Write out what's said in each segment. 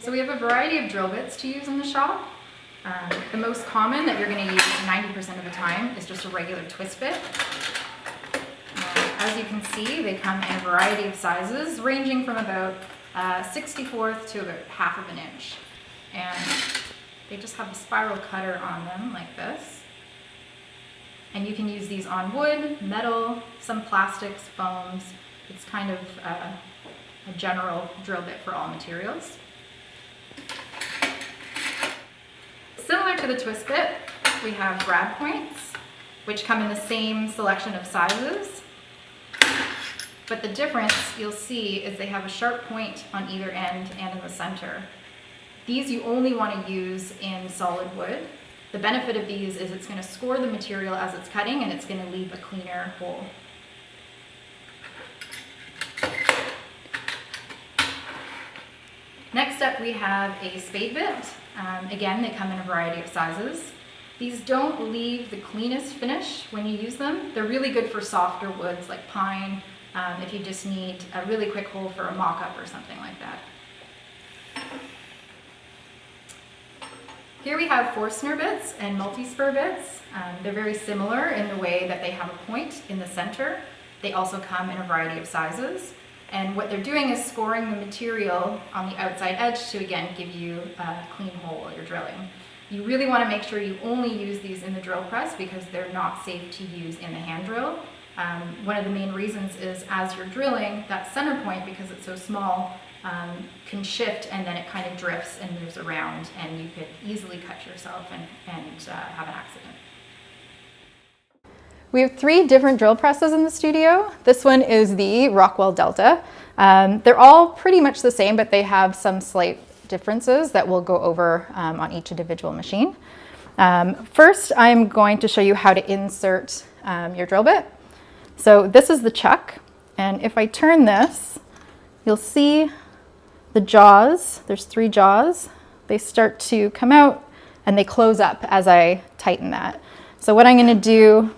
So we have a variety of drill bits to use in the shop. The most common that you're going to use 90% of the time is just a regular twist bit. As you can see, they come in a variety of sizes, ranging from about 1/64 to about 1/2 inch. And they just have a spiral cutter on them like this. And you can use these on wood, metal, some plastics, foams. It's kind of a general drill bit for all materials. Similar to the twist bit, we have grab points, which come in the same selection of sizes. But the difference you'll see is they have a sharp point on either end and in the center. These you only want to use in solid wood. The benefit of these is it's going to score the material as it's cutting and it's going to leave a cleaner hole. Next up we have a spade bit. Again, they come in a variety of sizes. These don't leave the cleanest finish when you use them. They're really good for softer woods like pine, if you just need a really quick hole for a mock-up or something like that. Here we have Forstner bits and multi-spur bits. They're very similar in the way that they have a point in the center. They also come in a variety of sizes. And what they're doing is scoring the material on the outside edge to, again, give you a clean hole while you're drilling. You really want to make sure you only use these in the drill press because they're not safe to use in the hand drill. One of the main reasons is as you're drilling, that center point, because it's so small, can shift and then it kind of drifts and moves around and you could easily cut yourself and have an accident. We have 3 different drill presses in the studio. This one is the Rockwell Delta. They're all pretty much the same, but they have some slight differences that we'll go over on each individual machine. First, I'm going to show you how to insert your drill bit. So this is the chuck, and if I turn this, you'll see the jaws. There's 3 jaws. They start to come out and they close up as I tighten that. So what I'm going to do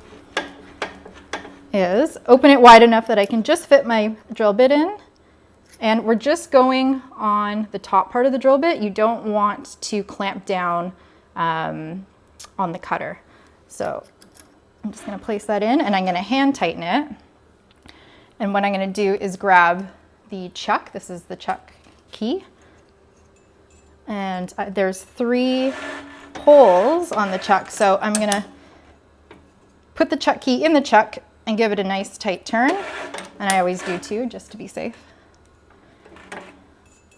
is open it wide enough that I can just fit my drill bit in. And we're just going on the top part of the drill bit. You don't want to clamp down on the cutter. So I'm just going to place that in and I'm going to hand tighten it. And what I'm going to do is grab the chuck. This is the chuck key. And there's 3 holes on the chuck. So I'm going to put the chuck key in the chuck and give it a nice tight turn. And I always do too, just to be safe.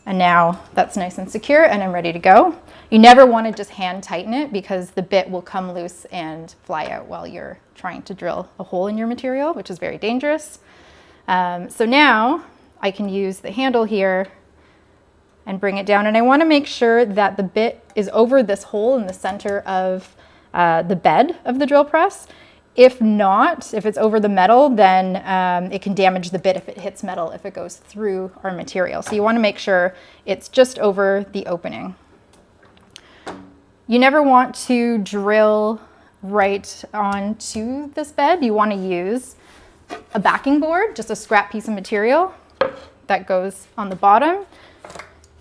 And now that's nice and secure and I'm ready to go. You never want to just hand tighten it because the bit will come loose and fly out while you're trying to drill a hole in your material, which is very dangerous. So now I can use the handle here and bring it down. And I want to make sure that the bit is over this hole in the center of the bed of the drill press. If not, if it's over the metal, then it can damage the bit if it hits metal, if it goes through our material. So you want to make sure it's just over the opening. You never want to drill right onto this bed. You want to use a backing board, just a scrap piece of material that goes on the bottom.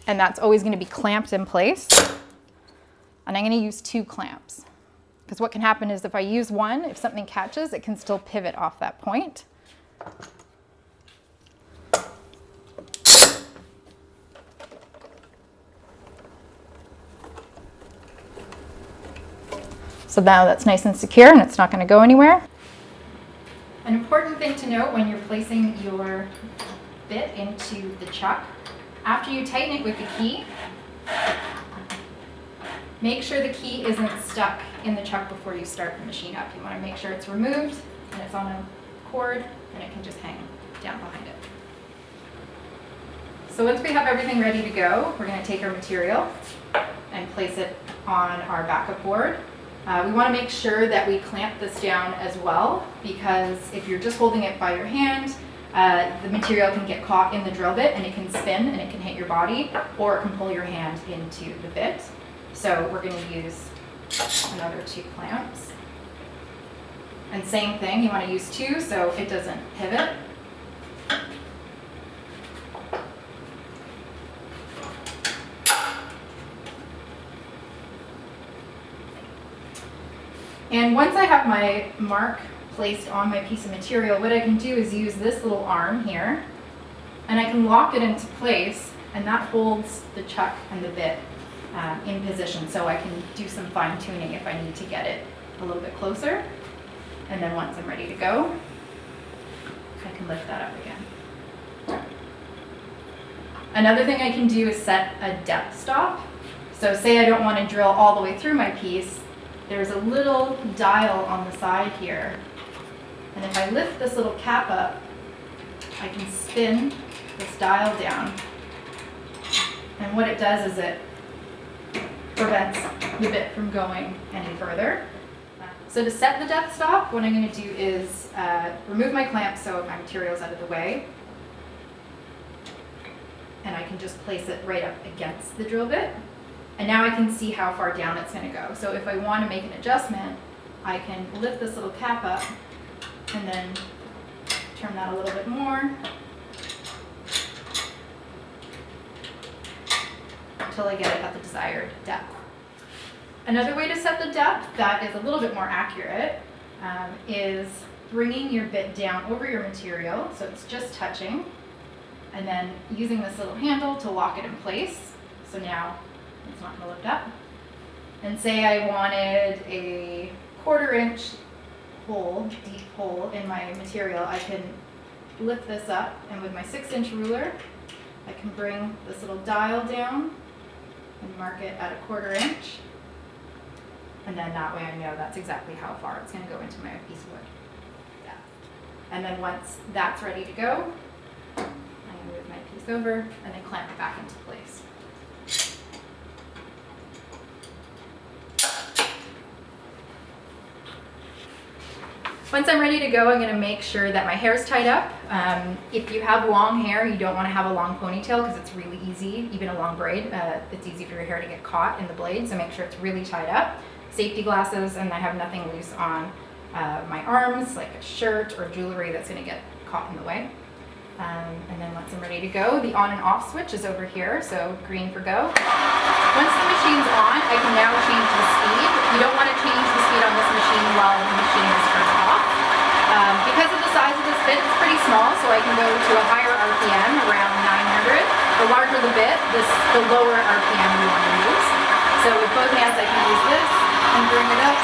And that's always going to be clamped in place. And I'm going to use 2 clamps. Because what can happen is if I use one, if something catches, it can still pivot off that point. So now that's nice and secure and it's not going to go anywhere. An important thing to note when you're placing your bit into the chuck, after you tighten it with the key, make sure the key isn't stuck in the chuck before you start the machine up. You want to make sure it's removed and it's on a cord and it can just hang down behind it. So once we have everything ready to go, we're going to take our material and place it on our backup board. We want to make sure that we clamp this down as well, because if you're just holding it by your hand, the material can get caught in the drill bit and it can spin and it can hit your body, or it can pull your hand into the bit. So we're going to use another 2 clamps. And same thing, you want to use 2 so it doesn't pivot. And once I have my mark placed on my piece of material, what I can do is use this little arm here, and I can lock it into place, and that holds the chuck and the bit in position, so I can do some fine tuning if I need to get it a little bit closer. And then once I'm ready to go, I can lift that up again. Another thing I can do is set a depth stop. So say I don't want to drill all the way through my piece, there's a little dial on the side here. And if I lift this little cap up, I can spin this dial down. And what it does is it prevents the bit from going any further. So to set the depth stop, what I'm going to do is remove my clamp so my material's out of the way. And I can just place it right up against the drill bit. And now I can see how far down it's going to go. So if I want to make an adjustment, I can lift this little cap up and then turn that a little bit more until I get it at the desired depth. Another way to set the depth that is a little bit more accurate is bringing your bit down over your material so it's just touching, and then using this little handle to lock it in place. So now it's not going to lift up. And say I wanted a 1/4 inch hole, deep hole in my material, I can lift this up, and with my 6-inch ruler, I can bring this little dial down and mark it at a 1/4 inch. And then that way I know that's exactly how far it's going to go into my piece of wood. Yeah. And then once that's ready to go, I'm going to move my piece over and then clamp it back into place. Once I'm ready to go, I'm going to make sure that my hair is tied up. If you have long hair, you don't want to have a long ponytail because it's really easy, even a long braid, it's easy for your hair to get caught in the blade, so make sure it's really tied up. Safety glasses, and I have nothing loose on my arms, like a shirt or jewelry that's going to get caught in the way. And then once I'm ready to go, the on and off switch is over here, so green for go. Once the machine's on, I can now change the speed. You don't want to change the speed on this machine while the machine is turned off. Because of the size of this bit, it's pretty small, so I can go to a higher RPM, around 900. The larger the bit, the lower RPM you want to use. So with both hands, I can use this and bring it up.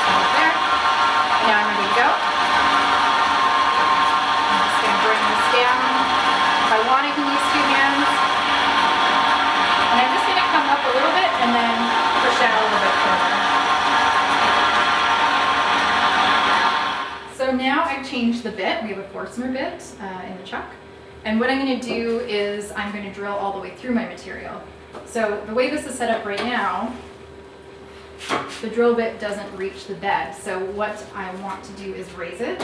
Right there. Now I'm ready to go. I'm just going to bring this down. If I want, I can use 2 hands. And I'm just going to come up a little bit and then push down a little bit further. So now I've changed the bit. We have a Forstner bit in the chuck. And what I'm going to do is I'm going to drill all the way through my material. So the way this is set up right now, the drill bit doesn't reach the bed. So what I want to do is raise it.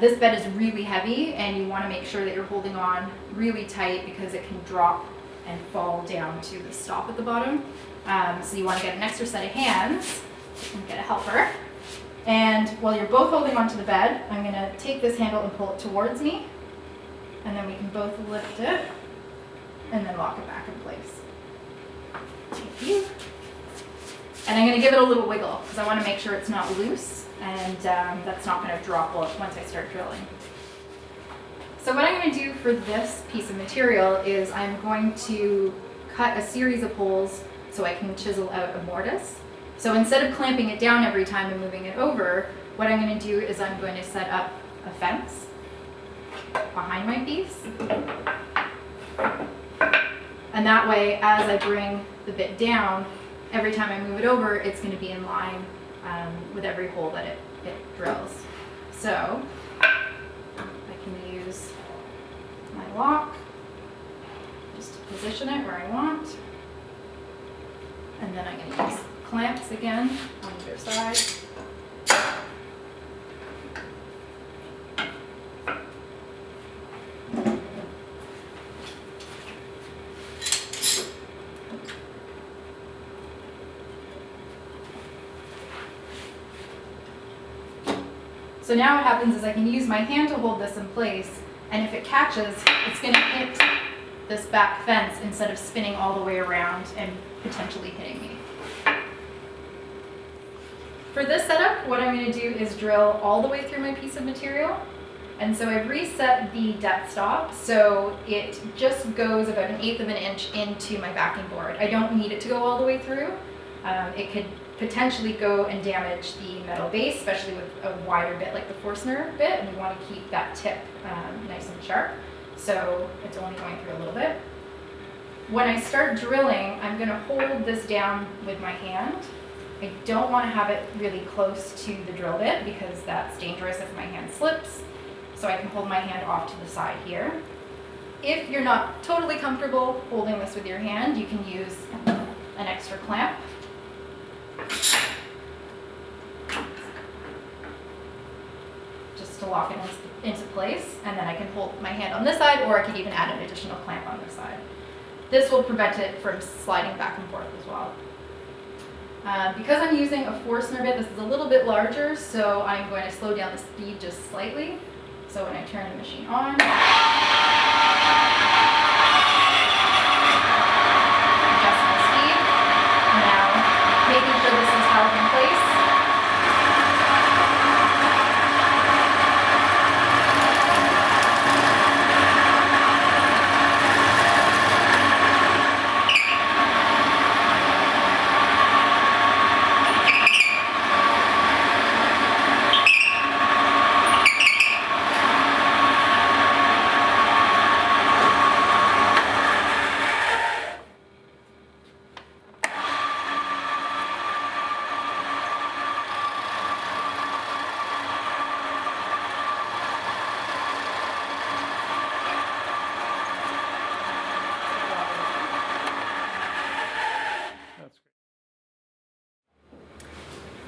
This bed is really heavy, and you want to make sure that you're holding on really tight because it can drop and fall down to the stop at the bottom. So you want to get an extra set of hands and get a helper. And while you're both holding onto the bed, I'm going to take this handle and pull it towards me. And then we can both lift it and then lock it back in place. Thank you. And I'm going to give it a little wiggle because I want to make sure it's not loose and that's not going to drop once I start drilling. So what I'm going to do for this piece of material is I'm going to cut a series of holes so I can chisel out a mortise. So instead of clamping it down every time and moving it over, what I'm going to do is I'm going to set up a fence behind my piece. And that way, as I bring the bit down, every time I move it over, it's going to be in line with every hole that it drills. So I can use my lock just to position it where I want. And then I'm going to use clamps again on either side. So now what happens is I can use my hand to hold this in place, and if it catches, it's going to hit this back fence instead of spinning all the way around and potentially hitting me. For this setup, what I'm going to do is drill all the way through my piece of material. And so I've reset the depth stop so it just goes about 1/8 of an inch into my backing board. I don't need it to go all the way through. It could potentially go and damage the metal base, especially with a wider bit like the Forstner bit, and we want to keep that tip nice and sharp. So it's only going through a little bit. When I start drilling, I'm going to hold this down with my hand. I don't want to have it really close to the drill bit because that's dangerous if my hand slips. So I can hold my hand off to the side here. If you're not totally comfortable holding this with your hand, you can use an extra clamp. Just to lock it into place, and then I can hold my hand on this side, or I could even add an additional clamp on this side. This will prevent it from sliding back and forth as well. Because I'm using a Forstner bit, this is a little bit larger, so I'm going to slow down the speed just slightly. So when I turn the machine on, adjust my speed. Now, making sure this is held in place.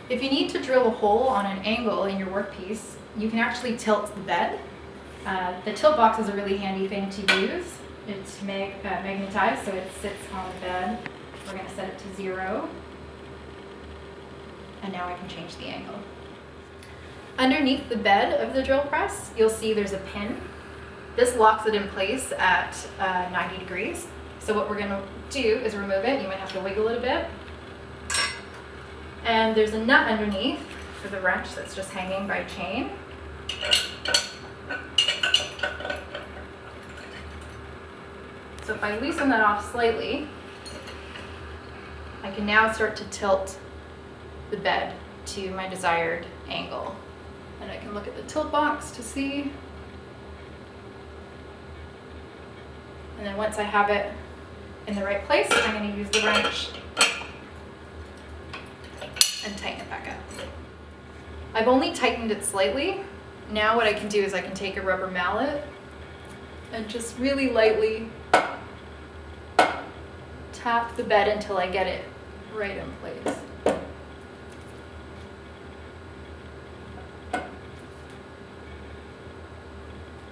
If you need to drill a hole on an angle in your workpiece, you can actually tilt the bed. The tilt box is a really handy thing to use. It's magnetized, so it sits on the bed. We're going to set it to 0. And now I can change the angle. Underneath the bed of the drill press, you'll see there's a pin. This locks it in place at 90 degrees. So what we're going to do is remove it. You might have to wiggle it a bit. And there's a nut underneath for the wrench that's just hanging by chain. So if I loosen that off slightly, I can now start to tilt the bed to my desired angle. And I can look at the tilt box to see. And then once I have it in the right place, I'm going to use the wrench and tighten it back up. I've only tightened it slightly. Now what I can do is I can take a rubber mallet and just really lightly tap the bed until I get it right in place.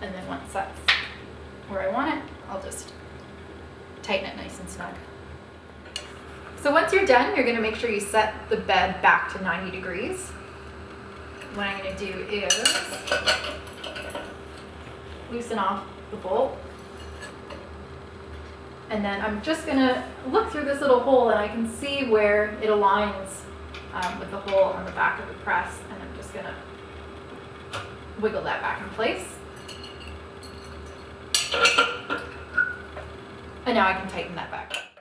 And then once that's where I want it, I'll just tighten it nice and snug. So once you're done, you're going to make sure you set the bed back to 90 degrees. What I'm going to do is loosen off the bolt. And then I'm just going to look through this little hole, and I can see where it aligns with the hole on the back of the press. And I'm just going to wiggle that back in place. And now I can tighten that back up.